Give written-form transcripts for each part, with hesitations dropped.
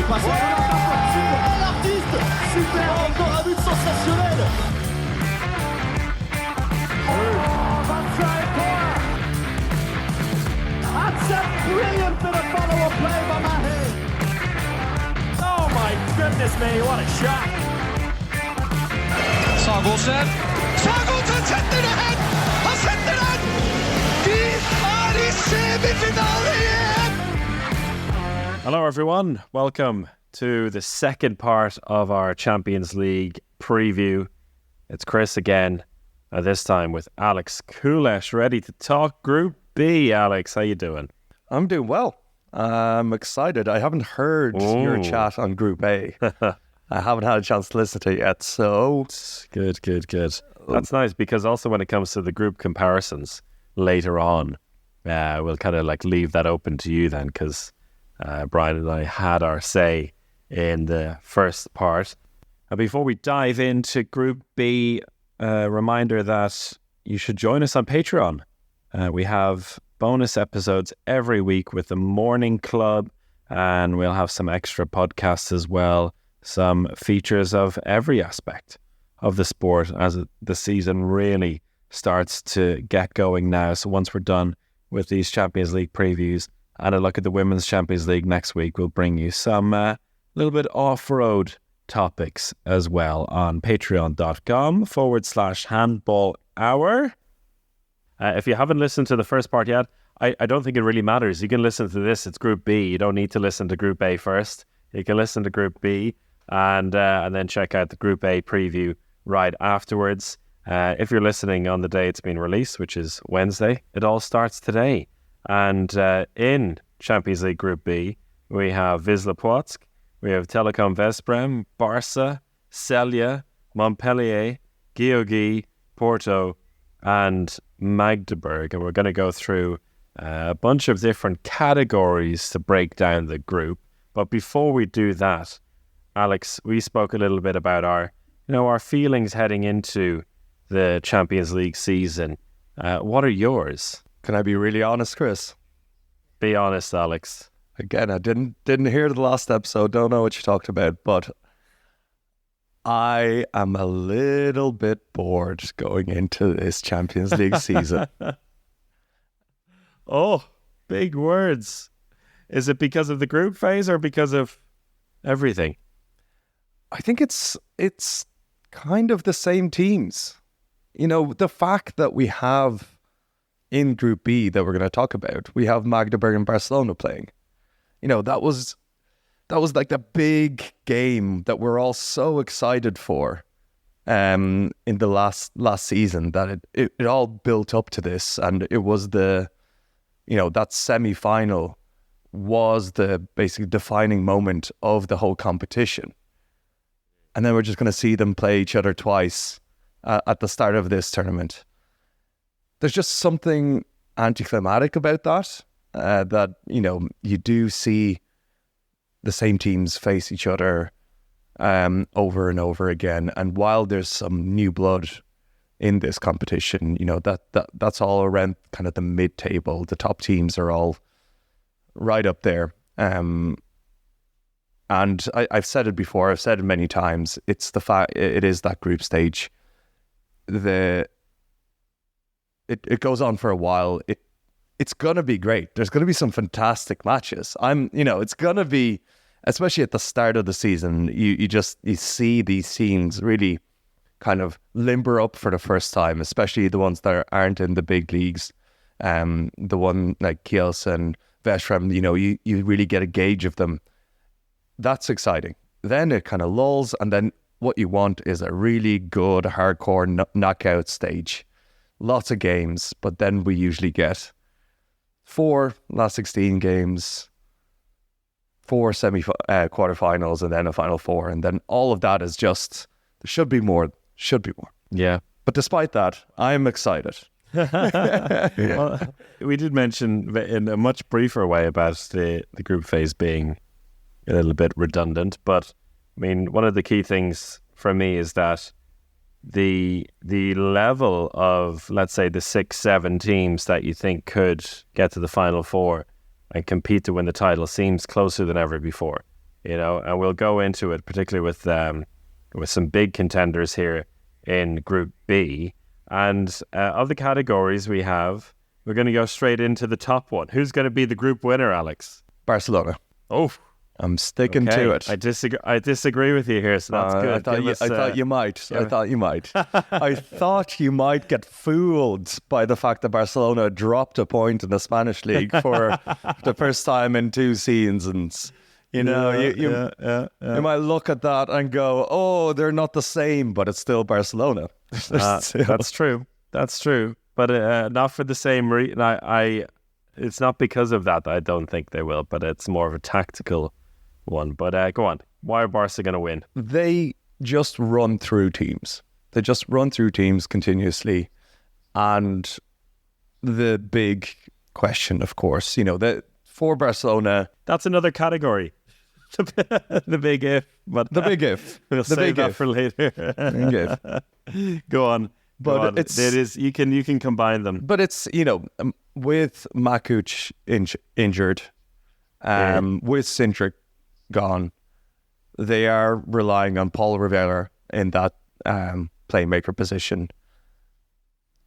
passe super, l'artiste, super, encore un but sensationnel. That's a brilliant bit of follow-up play by Mahe. Oh my goodness me, what a shot. Sagosen setter det hen! Han setter den! Vi er i semifinale igjen! Hello everyone, welcome to the second part of our Champions League preview. It's Chris again, this time with Alex Kulesh, ready to talk Group B. Alex, how you doing? I'm doing well. I'm excited. I haven't heard your chat on Group A. I haven't had a chance to listen to it yet, so... Good. That's nice, because also when it comes to the group comparisons later on, we'll kind of like leave that open to you then, because Brian and I had our say in the first part. And before we dive into Group B, a reminder that you should join us on Patreon. We have bonus episodes every week with the Morning Club, and we'll have some extra podcasts as well, some features of every aspect of the sport as the season really starts to get going now. So once we're done with these Champions League previews and a look at the Women's Champions League next week, we'll bring you some little bit off-road topics as well on patreon.com/handball hour. If you haven't listened to the first part yet, I don't think it really matters. You can listen to this. It's Group B. You don't need to listen to Group A first. You can listen to Group B and then check out the Group A preview right afterwards. If you're listening on the day it's been released, which is Wednesday, it all starts today. And in Champions League Group B, we have Wisła Płock, we have Telekom Veszprém, Barca, Celje, Montpellier, Gyeonggi, Porto, and Magdeburg. And we're going to go through a bunch of different categories to break down the group. But before we do that, Alex, we spoke a little bit about our feelings heading into the Champions League season. What are yours? Can I be really honest, Chris? Be honest, Alex. Again, I didn't hear the last episode, don't know what you talked about, but I am a little bit bored going into this Champions League season. Oh, big words. Is it because of the group phase or because of everything? I think it's kind of the same teams. You know, the fact that we have in Group B that we're going to talk about, we have Magdeburg and Barcelona playing. You know, that was like the big game that we're all so excited for in the last season, that it all built up to this, and it was that semi-final was the basically defining moment of the whole competition. And then we're just going to see them play each other twice at the start of this tournament. There's just something anticlimactic about that, that, you do see the same teams face each other over and over again. And while there's some new blood in this competition, that's all around kind of the mid-table. The top teams are all right up there. And I've said it before, I've said it many times, it's the fact it is that group stage. It goes on for a while. It's going to be great. There's going to be some fantastic matches. It's going to be, especially at the start of the season, you see these teams really kind of limber up for the first time, especially the ones that aren't in the big leagues. The one like Kielce and Veszprém, you really get a gauge of them. That's exciting. Then it kind of lulls, and then what you want is a really good hardcore knockout stage. Lots of games, but then we usually get 4 last 16 games, 4 quarterfinals, and then a final 4, and then all of that is just, there should be more. Yeah. But despite that, I'm excited. Well, we did mention in a much briefer way about the group phase being a little bit redundant, but I mean, one of the key things for me is that the level of, let's say, the 6-7 teams that you think could get to the final 4 and compete to win the title seems closer than ever before. and we'll go into it, particularly with some big contenders here in Group B. And of the categories we have, we're going to go straight into the top one. Who's going to be the group winner, Alex? Barcelona. Oh, I'm sticking okay. to it. I disagree with you here, so that's good. I thought you might. I thought you might get fooled by the fact that Barcelona dropped a point in the Spanish league for the first time in 2 seasons. You might look at that and go, "Oh, they're not the same," but it's still Barcelona. That's true. That's true. But not for the same reason. It's not because of that I don't think they will, but it's more of a tactical one. But go on. Why are Barca going to win? They just run through teams. They just run through teams continuously. And the big question, of course, that for Barcelona... That's another category. The big if. But the big if. We'll save that for later. Big if. Go on. But it is you can combine them. But it's with Makuch injured, with Cindric gone, they are relying on Paul Rivera in that playmaker position.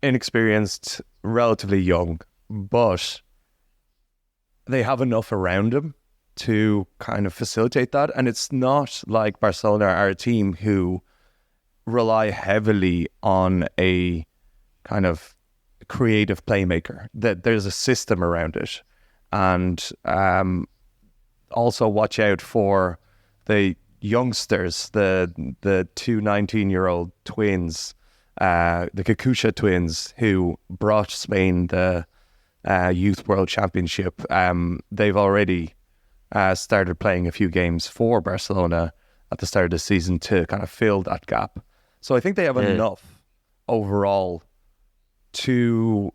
Inexperienced, relatively young, but they have enough around him to kind of facilitate that. And it's not like Barcelona are a team who rely heavily on a kind of creative playmaker, that there's a system around it. And also watch out for the youngsters, the 2 19-year-old twins, the Kakusha twins, who brought Spain the Youth World Championship. They've already started playing a few games for Barcelona at the start of the season to kind of fill that gap. So I think they have enough overall to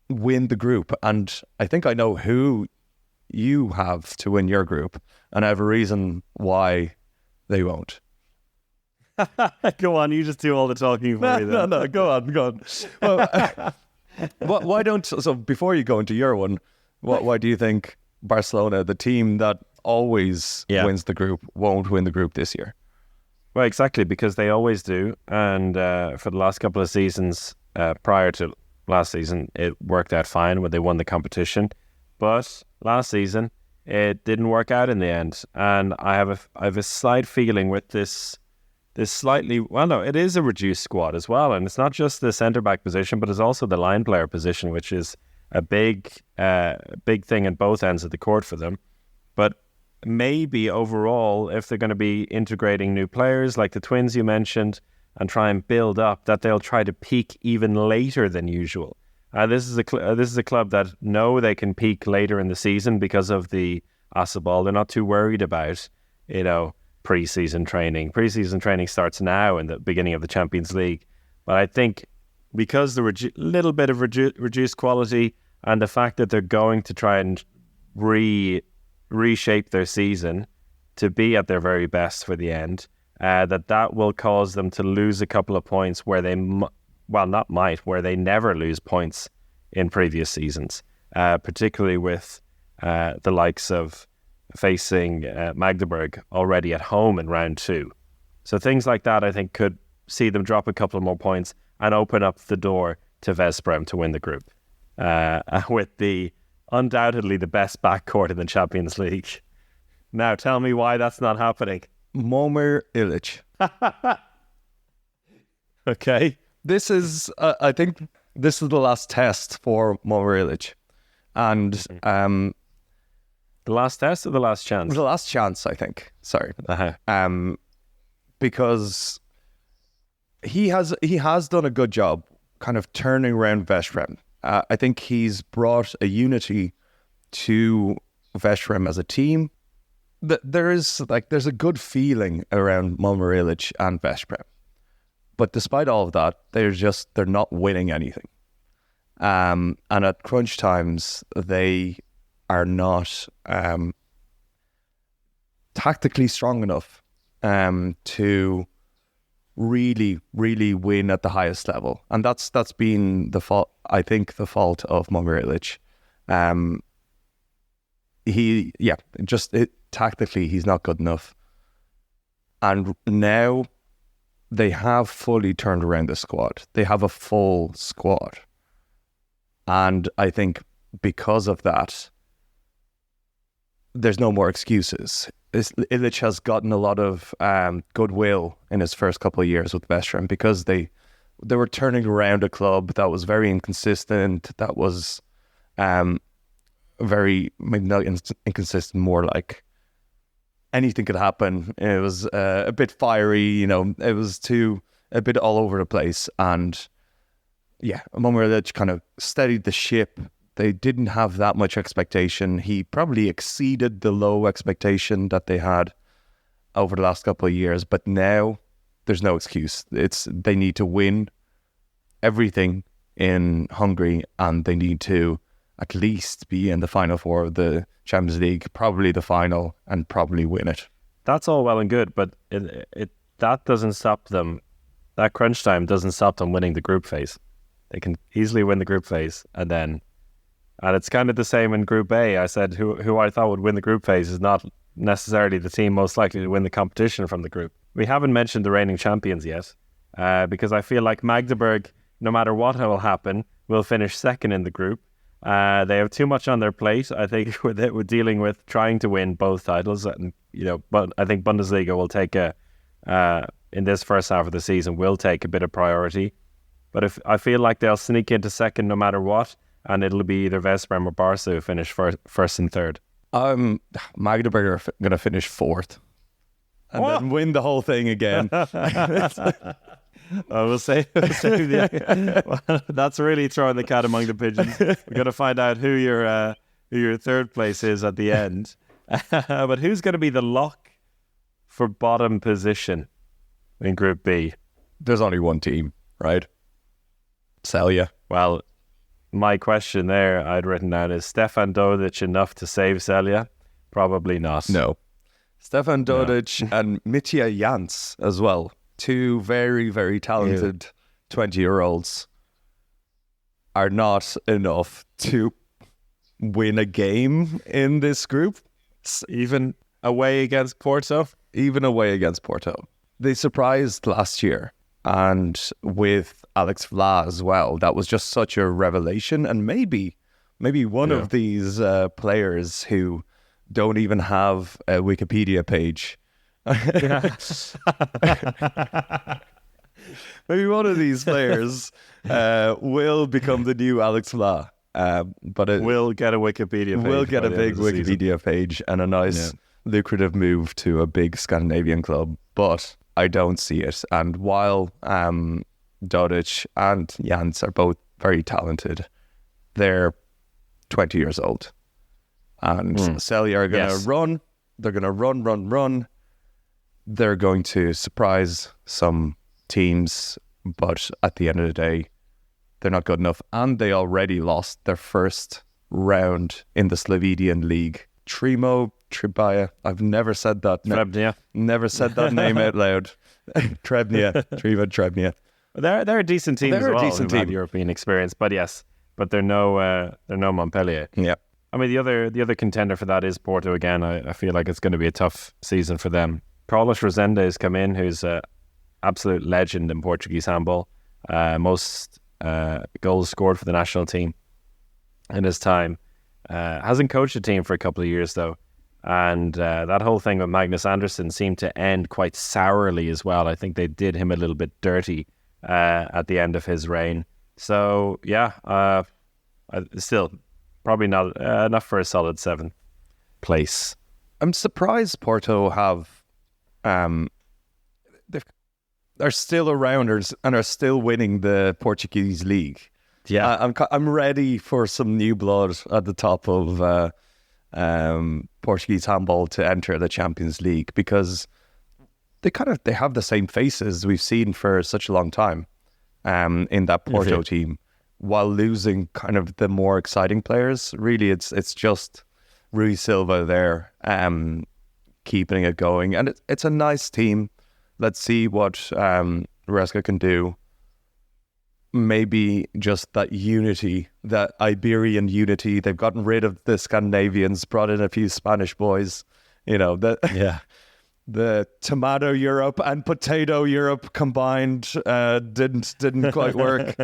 win the group. And I think I know who you have to win your group, and I have a reason why they won't. Go on, you just do all the talking for me then. No, go on. Well, why don't... So before you go into your one, why do you think Barcelona, the team that always wins the group, won't win the group this year? Well, exactly, because they always do. And for the last couple of seasons, prior to last season, it worked out fine when they won the competition. But last season, it didn't work out in the end. And I have a slight feeling with this slightly... Well, no, it is a reduced squad as well. And it's not just the centre-back position, but it's also the line player position, which is a big thing at both ends of the court for them. But maybe overall, if they're going to be integrating new players like the twins you mentioned and try and build up, that they'll try to peak even later than usual. This is a club that know they can peak later in the season because of the Asabal. They're not too worried about, pre-season training. Pre-season training starts now in the beginning of the Champions League. But I think because the little bit of reduced quality and the fact that they're going to try and reshape their season to be at their very best for the end, that will cause them to lose a couple of points where they where they never lose points in previous seasons, particularly with the likes of facing Magdeburg already at home in round 2. So things like that I think could see them drop a couple of more points and open up the door to Vesprem to win the group with the undoubtedly the best backcourt in the Champions League. Now, tell me why that's not happening. Momir Ilic. Okay. This is, I think, this is the last test for Momir Ilic. And the last test or the last chance? The last chance, I think. Sorry. Because he has done a good job kind of turning around Vesprem. I think he's brought a unity to Vesprem as a team. There's a good feeling around Momir Ilic and Vesprem. But despite all of that, they're not winning anything. And at crunch times, they are not tactically strong enough to really, really win at the highest level. And that's been the fault, I think, the fault of Momir Ilic. tactically, he's not good enough. And now they have fully turned around the squad. They have a full squad. And I think because of that, there's no more excuses. Ilic has gotten a lot of goodwill in his first couple of years with West Ham because they were turning around a club that was very inconsistent, that was very, maybe not inconsistent, more like anything could happen. It was a bit fiery, it was a bit all over the place. And yeah, Ilic kind of steadied the ship. They didn't have that much expectation. He probably exceeded the low expectation that they had over the last couple of years. But now there's no excuse. They need to win everything in Hungary, and they need to at least be in the final four of the Champions League, probably the final, and probably win it. That's all well and good, but that doesn't stop them. That crunch time doesn't stop them winning the group phase. They can easily win the group phase, and it's kind of the same in Group A. I said who I thought would win the group phase is not necessarily the team most likely to win the competition from the group. We haven't mentioned the reigning champions yet, because I feel like Magdeburg, no matter what will happen, will finish second in the group. They have too much on their plate, I think, with dealing with trying to win both titles. And but I think Bundesliga will take in this first half of the season will take a bit of priority. But I feel like they'll sneak into second no matter what. And it'll be either Veszprém or Barca who finish first and third. Magdeburg are going to finish fourth and then win the whole thing again. We'll say that's really throwing the cat among the pigeons. We're going to find out who your third place is at the end. But who's going to be the lock for bottom position in Group B? There's only one team, right? Celje. Well, my question there I'd written down is Stefan Dodic enough to save Celje? Probably not. No. Stefan Dodic and Mitja Jans as well. Two very, very talented 20-year-olds are not enough to win a game in this group. Even away against Porto? Even away against Porto. They surprised last year. And with Alex Vla as well, that was just such a revelation. And maybe one of these players who don't even have a Wikipedia page. Maybe one of these players will become the new Alex Vla. But it will get a Wikipedia page. Will get a big Wikipedia page and a nice lucrative move to a big Scandinavian club. But I don't see it. And while Dodic and Jans are both very talented, they're 20 years old. And Celje are going to run. They're going to run. They're going to surprise some teams. But at the end of the day, they're not good enough. And they already lost their first round in the Slovenian league. Trebia. I've never said that. Never said that name out loud. Trebia. They're a decent team as well. They're a decent team. European experience, but they're no Montpellier. Yeah. I mean, the other contender for that is Porto again. I feel like it's going to be a tough season for them. Carlos Rezende has come in, who's an absolute legend in Portuguese handball. Most goals scored for the national team in his time. Hasn't coached a team for a couple of years though. And that whole thing with Magnus Andersson seemed to end quite sourly as well. I think they did him a little bit dirty at the end of his reign. So, still probably not enough for a solid 7th place. I'm surprised Porto have... they're still around and are still winning the Portuguese league. Yeah, I'm ready for some new blood at the top of Portuguese handball to enter the Champions League, because they have the same faces we've seen for such a long time in that Porto team, while losing kind of the more exciting players. Really, it's just Rui Silva there keeping it going, and it's a nice team. Let's see what Maresca can do. maybe just that unity, that Iberian unity. They've gotten rid of the Scandinavians, brought in a few Spanish boys. Yeah. The tomato Europe and potato Europe combined didn't quite work.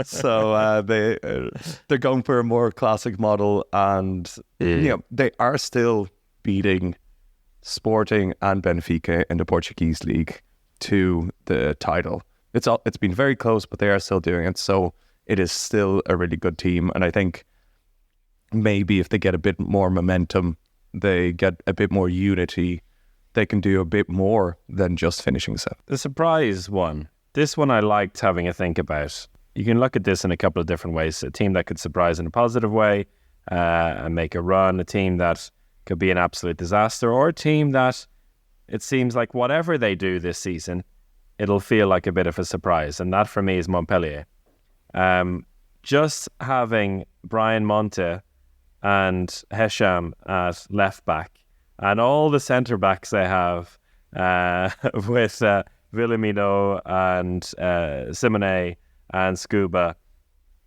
So they're going for a more classic model, and they are still beating Sporting and Benfica in the Portuguese league to the title. It's been very close, but they are still doing it. So it is still a really good team, and I think maybe if they get a bit more momentum, they get a bit more unity, they can do a bit more than just finishing seventh. The surprise one. This one I liked having a think about. You can look at this in a couple of different ways. A team that could surprise in a positive way and make a run. A team that could be an absolute disaster. Or a team that it seems like whatever they do this season, it'll feel like a bit of a surprise. And that for me is Montpellier. Just having Brian Monte and Hesham at left back, and all the centre backs they have with Villamino and Simone and Scuba,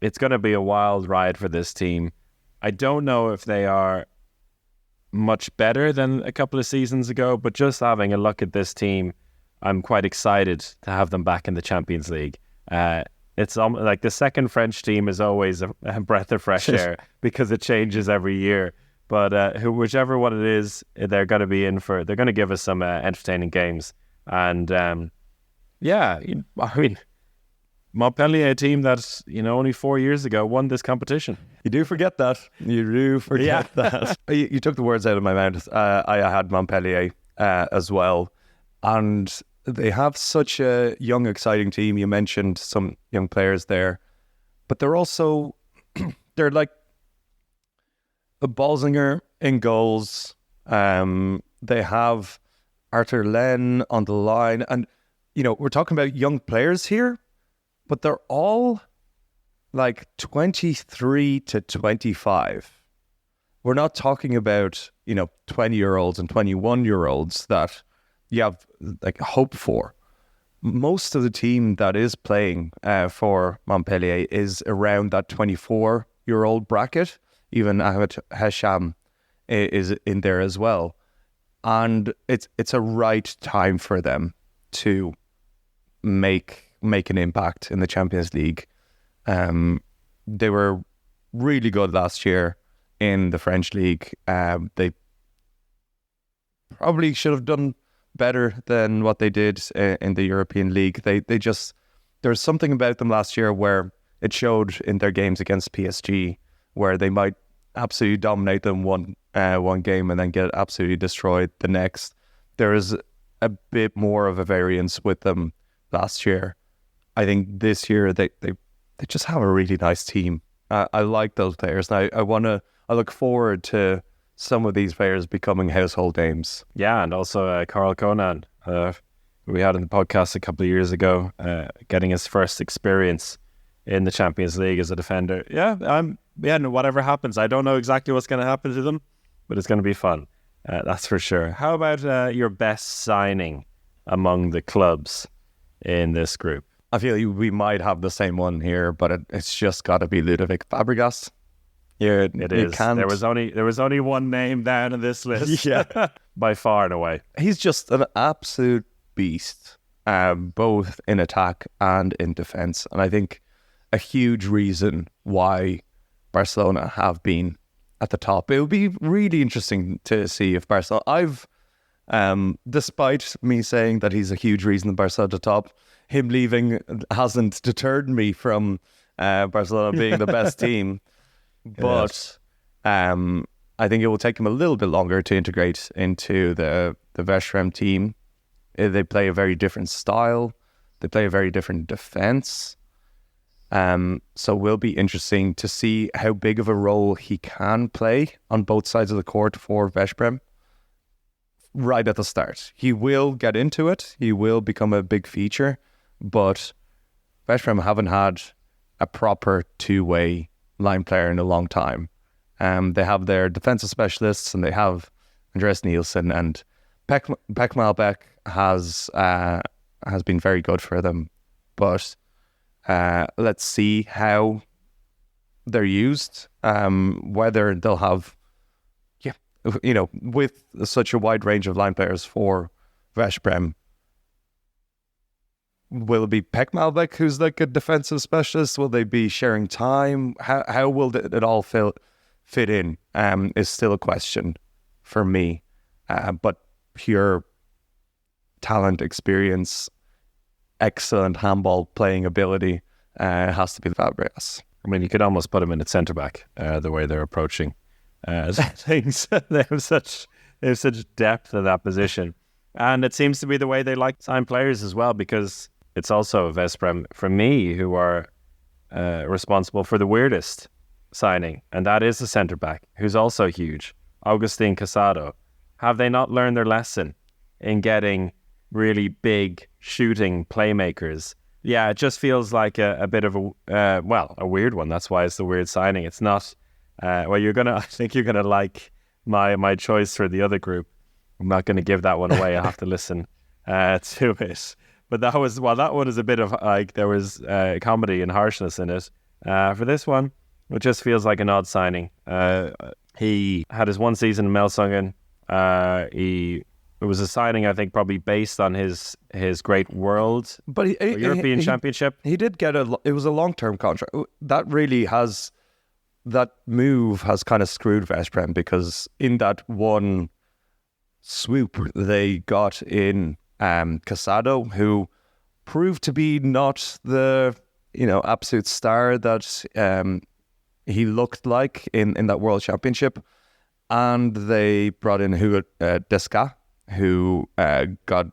it's going to be a wild ride for this team. I don't know if they are much better than a couple of seasons ago, but just having a look at this team, I'm quite excited to have them back in the Champions League. It's like the second French team is always a breath of fresh air because it changes every year. But whichever one it is, they're going to be in for. They're going to give us some entertaining games. And Montpellier, a team that only 4 years ago won this competition. You do forget that. That. You took the words out of my mouth. I had Montpellier as well, and they have such a young, exciting team. You mentioned some young players there, but they're also they're like a Balzinger in goals. They have Arthur Len on the line, and we're talking about young players here, but they're all like 23 to 25. We're not talking about 20-year-olds and 21-year-olds that you have like hope for. Most of the team that is playing for Montpellier is around that 24-year-old bracket. Even Ahmed Hesham is in there as well. And it's a right time for them to make an impact in the Champions League. They were really good last year in the French league. They probably should have done better than what they did in the European League. There's something about them last year where it showed in their games against PSG, where they might absolutely dominate them one game and then get absolutely destroyed the next. There is a bit more of a variance with them last year. I think this year they just have a really nice team. I like those players, and I look forward to some of these players becoming household names. Yeah, and also Carl Conan, we had in the podcast a couple of years ago, getting his first experience in the Champions League as a defender. Whatever happens, I don't know exactly what's going to happen to them, but it's going to be fun. That's for sure. How about your best signing among the clubs in this group? I feel we might have the same one here, but it's just got to be Ludovic Fabregas. Yeah, it is. There was only one name down on this list. Yeah, by far and away. He's just an absolute beast, both in attack and in defense. And I think a huge reason why Barcelona have been at the top. It would be really interesting to see if Barcelona. Despite me saying that he's a huge reason that Barcelona at the top, him leaving hasn't deterred me from Barcelona being the best team. But I think it will take him a little bit longer to integrate into the Vesprem team. They play a very different style. They play a very different defense. So it will be interesting to see how big of a role he can play on both sides of the court for Vesprem. Right at the start, he will get into it. He will become a big feature, but Vesprem haven't had a proper two-way line player in a long time. They have their defensive specialists, and they have Andreas Nielsen, and Pek Malbec has been very good for them, but Let's see how they're used, whether they'll have, with such a wide range of line players for Veszprem. Will it be Pek Malbec, who's like a defensive specialist? Will they be sharing time? How will it all fit in? Is still a question for me. But pure talent, experience, excellent handball playing ability has to be Fabregas. I mean, you could almost put him in at centre back. The way they're approaching things, they have such depth in that position, and it seems to be the way they like to sign players as well, because it's also Veszprem, for me, who are responsible for the weirdest signing, and that is the centre back, who's also huge, Agustin Casado. Have they not learned their lesson in getting really big shooting playmakers? Yeah, it just feels like a bit of a weird one. That's why it's the weird signing. It's not. I think you're gonna like my choice for the other group. I'm not going to give that one away. I have to listen to it. But that one is a bit of like, there was comedy and harshness in it. For this one, it just feels like an odd signing. He had his one season in Melsungen. It was a signing, I think, probably based on his great world, but European Championship. He did get it was a long-term contract. That move has kind of screwed Veszprem, because in that one swoop they got in Casado, who proved to be not the absolute star that he looked like in that World Championship, and they brought in Deska, who got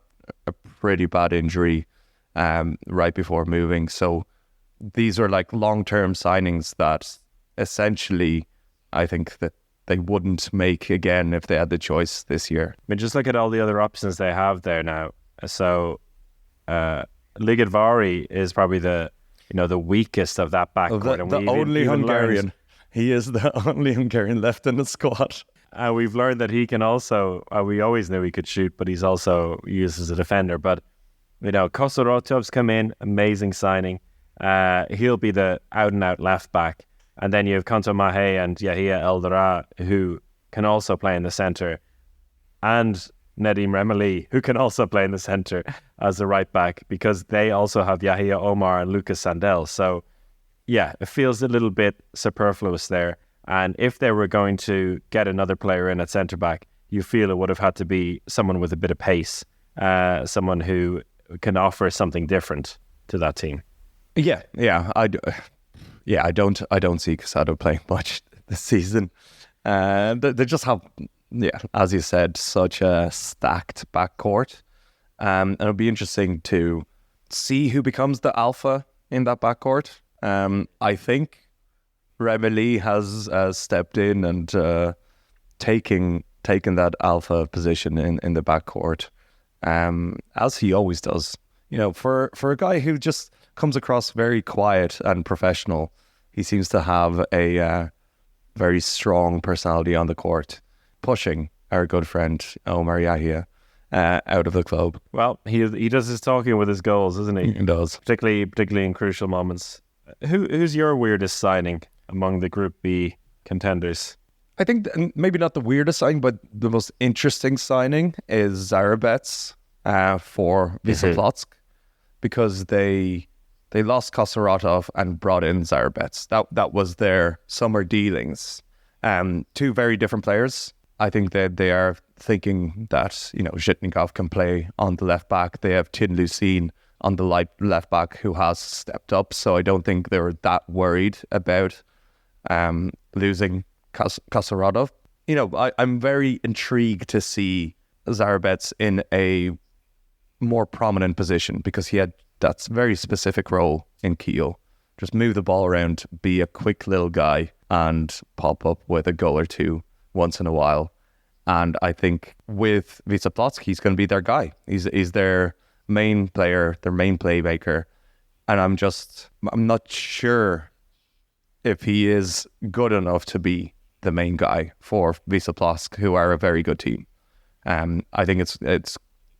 a pretty bad injury right before moving. So these are like long-term signings that essentially I think that they wouldn't make again if they had the choice this year. I mean, just look at all the other options they have there now. So Ligadvari is probably the weakest of that backcourt. The only Hungarian. He is the only Hungarian left in the squad. We've learned that he can also, we always knew he could shoot, but he's also used as a defender. But, Kosorotov's come in, amazing signing. He'll be the out-and-out left back. And then you have Kanto Mahe and Yahia Eldara, who can also play in the centre. And Nedim Remeli, who can also play in the centre as a right back, because they also have Yahia Omar and Lucas Sandel. So, yeah, it feels a little bit superfluous there. And if they were going to get another player in at centre back, you feel it would have had to be someone with a bit of pace, someone who can offer something different to that team. I don't see Casado playing much this season. They just have, as you said, such a stacked backcourt. And it'll be interesting to see who becomes the alpha in that backcourt. I think Remeli has stepped in and taken that alpha position in the backcourt, as he always does. For a guy who just comes across very quiet and professional, he seems to have a very strong personality on the court, pushing our good friend Omar Yahia out of the club. Well, he does his talking with his goals, doesn't he? He does, particularly in crucial moments. Who's your weirdest signing among the Group B contenders? I think maybe not the weirdest signing, but the most interesting signing is Zarabets for Wisła Płock, because they lost Kosaratov and brought in Zarabets. That was their summer dealings. Two very different players. I think that they are thinking that Zhitnikov can play on the left back. They have Tin Lucene on the left back, who has stepped up. So I don't think they were that worried about losing Kosaratov. I'm very intrigued to see Zarabets in a more prominent position, because he had that very specific role in Kiel. Just move the ball around, be a quick little guy, and pop up with a goal or two once in a while. And I think with Wisła Płock, he's going to be their guy. He's their main player, their main playmaker. And I'm not sure if he is good enough to be the main guy for Wisła Płock, who are a very good team. I think it's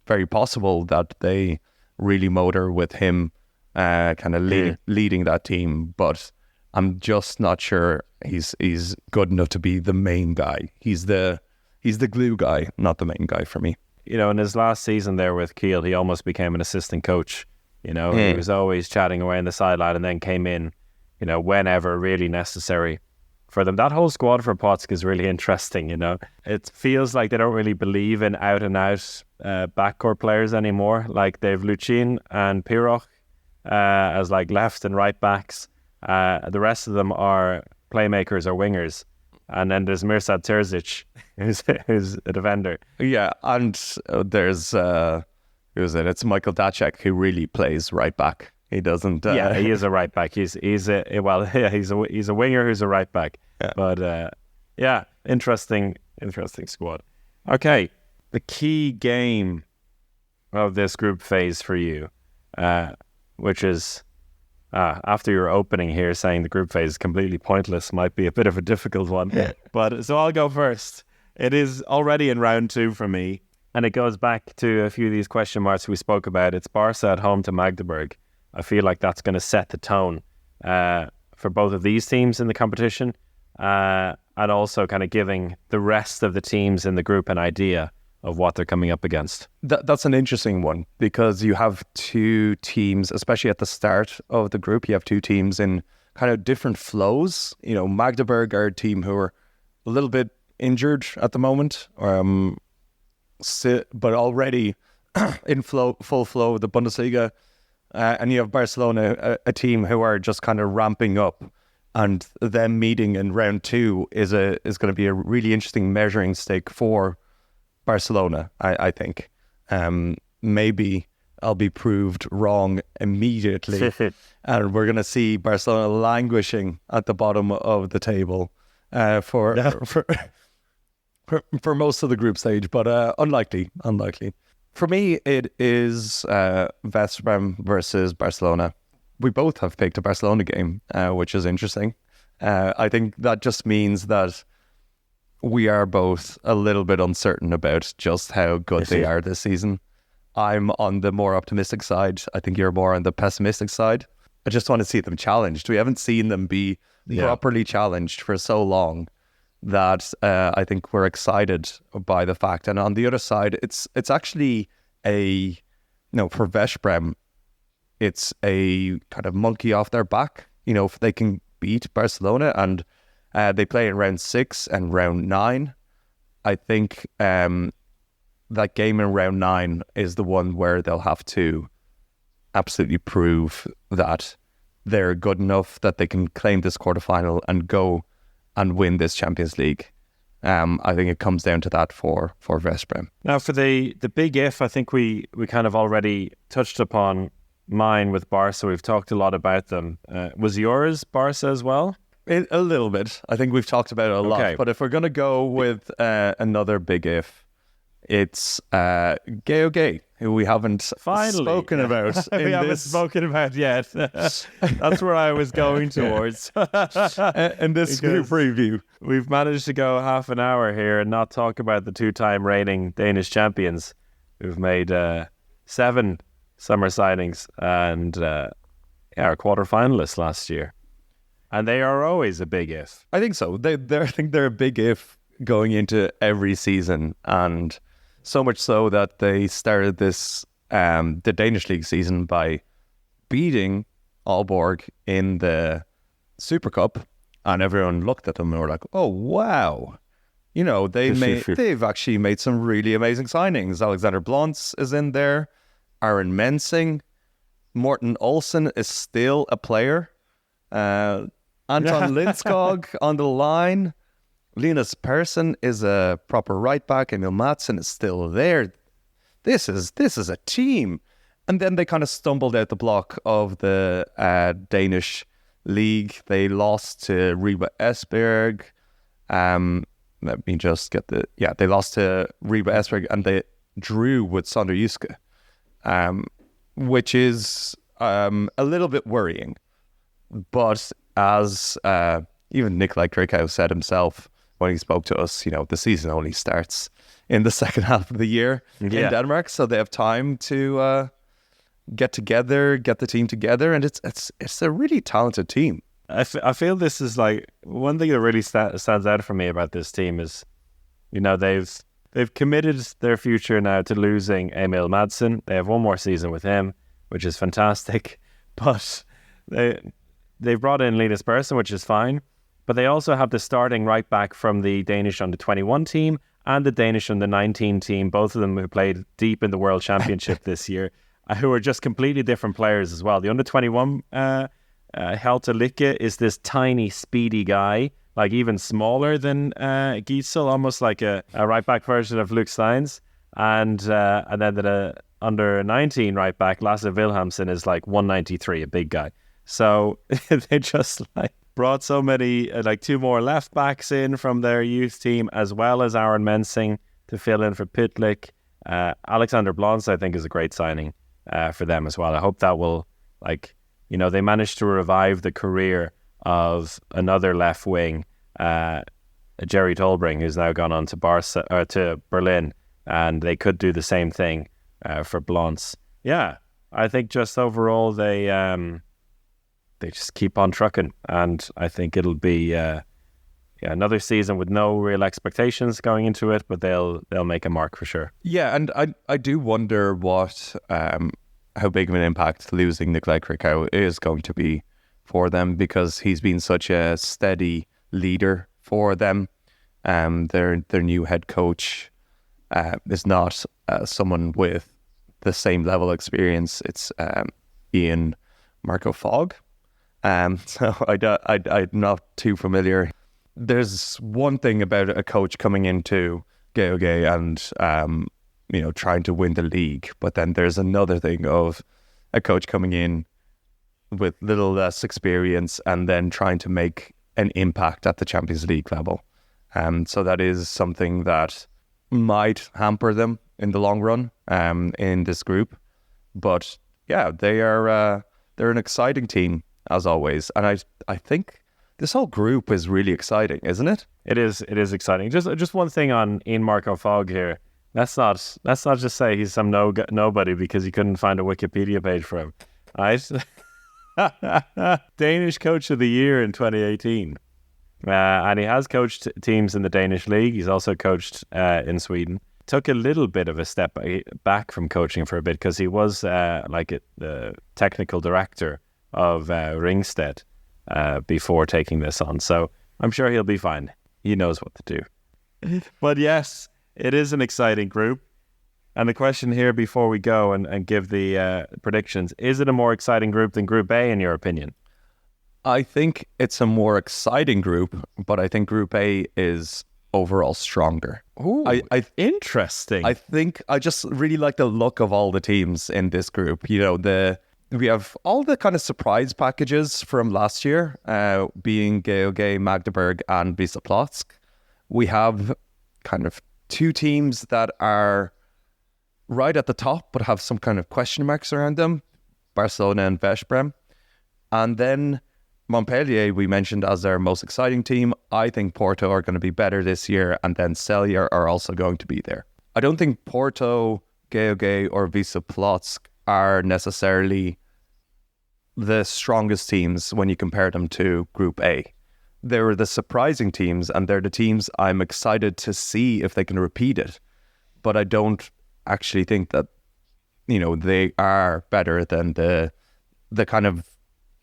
very possible that they really motor with him kind of leading that team, but I'm just not sure he's good enough to be the main guy. He's the glue guy, not the main guy for me. You know, in his last season there with Kiel, he almost became an assistant coach. You know, he was always chatting away on the sideline and then came in, you know, whenever really necessary for them. That whole squad for Potsk is really interesting, you know. It feels like they don't really believe in out-and-out backcourt players anymore. Like they've Luchin and Piroch as like left and right backs. The rest of them are playmakers or wingers. And then there's Mirsad Terzic, who's a defender. Yeah, and there's who's it? It's Michael Dacek who really plays right back. He doesn't. Yeah, he is a right back. He's a winger who's a right back. Yeah. But yeah, interesting squad. Okay, the key game of this group phase for you, which is. After your opening here saying the group phase is completely pointless might be a bit of a difficult one. But so I'll go first. It is already in round 2 for me, and it goes back to a few of these question marks we spoke about. It's Barca at home to Magdeburg. I feel like that's going to set the tone for both of these teams in the competition, and also kind of giving the rest of the teams in the group an idea of what they're coming up against. That's an interesting one because you have two teams, especially at the start of the group, you have two teams in kind of different flows. You know, Magdeburg are a team who are a little bit injured at the moment, but already in full flow of the Bundesliga. And you have Barcelona, a team who are just kind of ramping up. And them meeting in round 2 is going to be a really interesting measuring stick for Barcelona, I think. Maybe I'll be proved wrong immediately, and we're going to see Barcelona languishing at the bottom of the table for most of the group stage, but unlikely. For me, it is West Brom versus Barcelona. We both have picked a Barcelona game, which is interesting. I think that just means that we are both a little bit uncertain about just how good they are this season. I'm on the more optimistic side. I think you're more on the pessimistic side. I just want to see them challenged. We haven't seen them be properly challenged for so long that I think we're excited by the fact. And on the other side, it's actually for Veszprem, it's a kind of monkey off their back. You know, if they can beat Barcelona and they play in round 6 and round 9. I think that game in round 9 is the one where they'll have to absolutely prove that they're good enough that they can claim this quarterfinal and go and win this Champions League. I think it comes down to that for Veszprem. Now, for the big if, I think we kind of already touched upon mine with Barca. We've talked a lot about them. Was yours Barca as well? A little bit. I think we've talked about it a lot. But if we're going to go with another big if, it's Gay, who we haven't spoken about. We haven't spoken about yet. That's where I was going towards. In this group preview. We've managed to go half an hour here and not talk about the 2-time reigning Danish champions who've made 7 summer signings and are quarterfinalists last year. And they are always a big if. I think so. I think they're a big if going into every season, and so much so that they started this the Danish League season by beating Aalborg in the Super Cup, and everyone looked at them and were like, "Oh wow!" You know, they've actually made some really amazing signings. Alexander Blons is in there, Aaron Mensing, Morten Olsen is still a player. Anton Lindskog on the line. Linus Persson is a proper right back. Emil Madsen is still there. This is a team. And then they kind of stumbled out the block of the Danish league. They lost to Ribe Esbjerg. Let me just get they lost to Ribe Esbjerg and they drew with Sønderjyske, which is a little bit worrying. But as even Nikolai Kirkhouse said himself when he spoke to us, you know, the season only starts in the second half of the year in Denmark, so they have time to get together, get the team together, and it's a really talented team. I feel this is like one thing that really stands out for me about this team is, they've committed their future now to losing Emil Madsen. They have one more season with him, which is fantastic. But they've brought in Linus Persson, which is fine. But they also have the starting right back from the Danish under-21 team and the Danish under-19 team, both of them who played deep in the World Championship this year, who are just completely different players as well. The under-21 Helte Lykke is this tiny, speedy guy, like even smaller than Giesel, almost like a right-back version of Luke Steins. And then the under-19 right-back, Lasse Wilhelmsen, is like 193, a big guy. So they just brought so many, two more left-backs in from their youth team, as well as Aaron Mensing to fill in for Pitlick. Alexander Blons, I think, is a great signing for them as well. I hope that will, they managed to revive the career of another left wing, Jerry Tolbring, who's now gone on to Berlin, and they could do the same thing for Blons. Yeah, I think just overall they just keep on trucking, and I think it'll be another season with no real expectations going into it, but they'll make a mark for sure. Yeah, and I do wonder what how big of an impact losing Nikolai Krikow is going to be for them, because he's been such a steady leader for them. Their new head coach is not someone with the same level of experience. It's Ian Marco Fogg. So I'm not too familiar. There's one thing about a coach coming into GOG and trying to win the league, but then there's another thing of a coach coming in with little less experience and then trying to make an impact at the Champions League level. So that is something that might hamper them in the long run in this group. But yeah, they're an exciting team as always, and I think this whole group is really exciting, isn't it? It is exciting. Just one thing on Ian Marco Fogg here. Let's not just say he's some nobody because you couldn't find a Wikipedia page for him. Right? Danish Coach of the Year in 2018. And he has coached teams in the Danish league. He's also coached in Sweden. Took a little bit of a step back from coaching for a bit because he was the technical director of Ringsted before taking this on. So I'm sure he'll be fine. He knows what to do. But yes, it is an exciting group. And the question here before we go and give the predictions, is it a more exciting group than Group A in your opinion? I think it's a more exciting group, but I think Group A is overall stronger. Ooh, interesting. I think I just really like the look of all the teams in this group. We have all the kind of surprise packages from last year, being GOG, Magdeburg and Wisła Płock. We have kind of two teams that are right at the top but have some kind of question marks around them, Barcelona and Veszprem. And then Montpellier, we mentioned as our most exciting team. I think Porto are going to be better this year, and then Celje are also going to be there. I don't think Porto, GOG or Wisła Płock are necessarily the strongest teams when you compare them to Group A. They're the surprising teams, and they're the teams I'm excited to see if they can repeat it. But I don't actually think that, they are better than the kind of,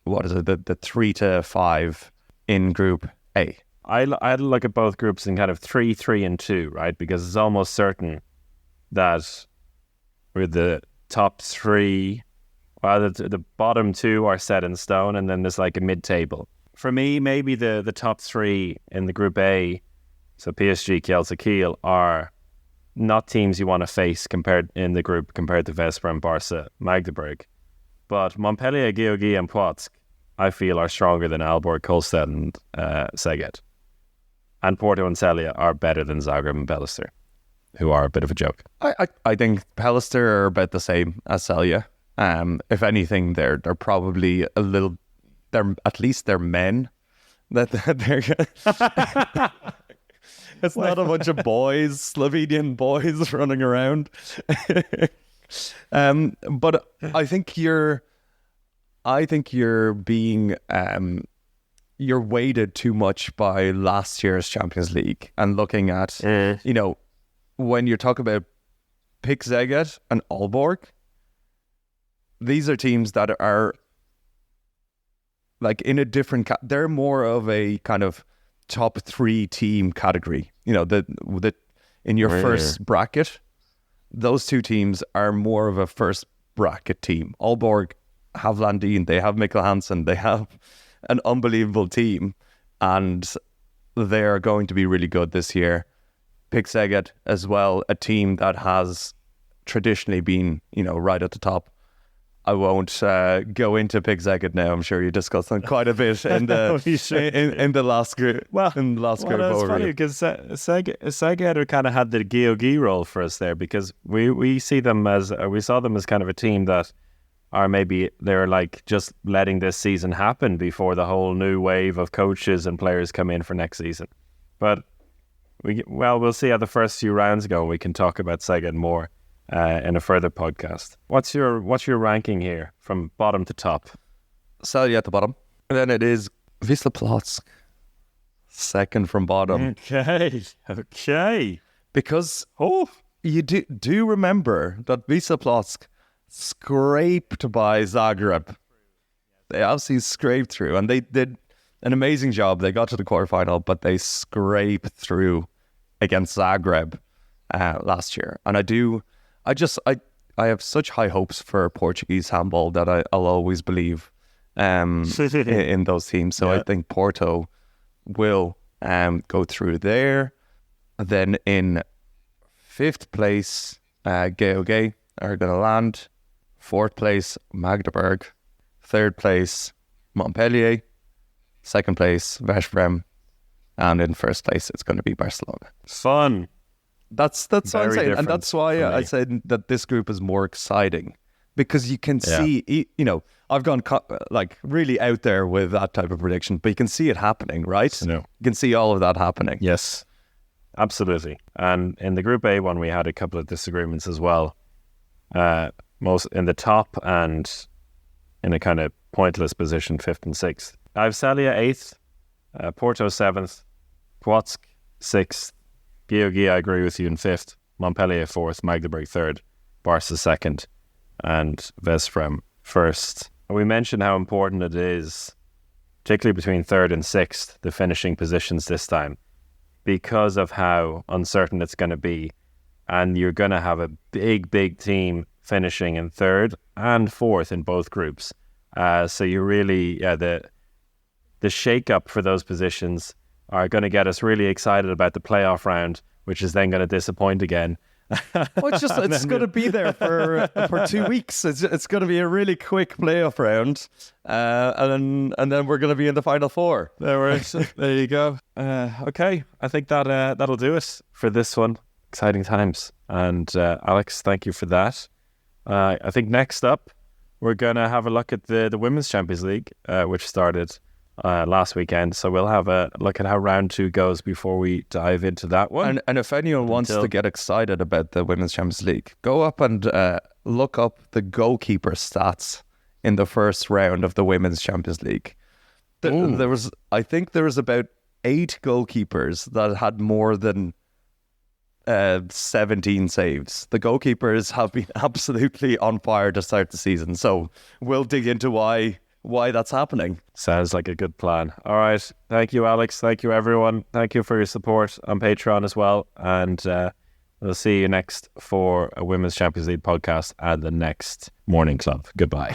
the 3 to 5 in Group A. I'd look at both groups in kind of 3, 3, and 2, right? Because it's almost certain that we're the top 3. Well, the bottom 2 are set in stone, and then there's like a mid-table. For me, maybe the top 3 in the Group A, so PSG, Kielce, Kiel, are not teams you want to face compared to Veszprem, Barca, Magdeburg. But Montpellier, GOG and Płock, I feel, are stronger than Aalborg, Kolstad and Szeged. And Porto and Celje are better than Zagreb and Bellester, who are a bit of a joke. I think Bellester are about the same as Celje. If anything, they're probably a little. At least they're men. That they're. It's not a bunch of boys, Slovenian boys running around. But I think you're being you're weighted too much by last year's Champions League and looking at when you're talking about Pick Szeged and Aalborg, these are teams that are like in a different they're more of a kind of top 3 team category. The in your first bracket, those 2 teams are more of a first bracket team. Aalborg have Landin, they have Mikkel Hansen, they have an unbelievable team, and they're going to be really good this year. Pick Szeged as well, a team that has traditionally been, right at the top. I won't go into Pick Szeged now. I'm sure you discussed them quite a bit in the in the last group. Well, in the last group it's overview. funny because Szeged kind of had the Geogi role for us there, because we saw them as kind of a team that are maybe they're like just letting this season happen before the whole new wave of coaches and players come in for next season. But we'll see how the first few rounds go. We can talk about Szeged more in a further podcast. What's your ranking here from bottom to top? Celje at the bottom. And then it is Wisla Plock, second from bottom. Okay. Because you do remember that Wisla Plock scraped by Zagreb. They obviously scraped through, and they did an amazing job. They got to the quarterfinal, but they scraped through against Zagreb last year. And I have such high hopes for Portuguese handball that I'll always believe in those teams. So I think Porto will go through there. Then in 5th place, GOG are going to land. 4th place, Magdeburg. 3rd place, Montpellier. 2nd place, Veszprém. And in 1st place, it's going to be Barcelona. Fun. That's what I'm saying. And that's why I said that this group is more exciting. Because you can see, I've gone really out there with that type of prediction, but you can see it happening, right? No. You can see all of that happening. Yes, absolutely. And in the Group A one, we had a couple of disagreements as well. Most in the top and in a kind of pointless position, 5th and 6th. I have Celje 8th, Porto 7th, Płock 6th, GOG, I agree with you, in 5th, Montpellier 4th, Magdeburg 3rd, Barca 2nd, and Veszprém 1st. We mentioned how important it is, particularly between 3rd and 6th, the finishing positions this time, because of how uncertain it's going to be. And you're going to have a big team finishing in 3rd and 4th in both groups. So you really, the shake-up for those positions are going to get us really excited about the playoff round, which is then going to disappoint again. It's going to be there for 2 weeks. It's going to be a really quick playoff round, and then we're going to be in the final 4. There you go. Okay, I think that'll do it for this one. Exciting times. And Alex, thank you for that. I think next up, we're going to have a look at the Women's Champions League, which started last weekend. So we'll have a look at how round 2 goes before we dive into that one. And if anyone wants to get excited about the Women's Champions League, go up and look up the goalkeeper stats in the first round of the Women's Champions League. There was about 8 goalkeepers that had more than 17 saves. The goalkeepers have been absolutely on fire to start the season. So we'll dig into why that's happening. Sounds like a good plan. All right. Thank you, Alex. Thank you, everyone. Thank you for your support on Patreon as well. And we'll see you next for a Women's Champions League podcast and the next Morning Club. Goodbye.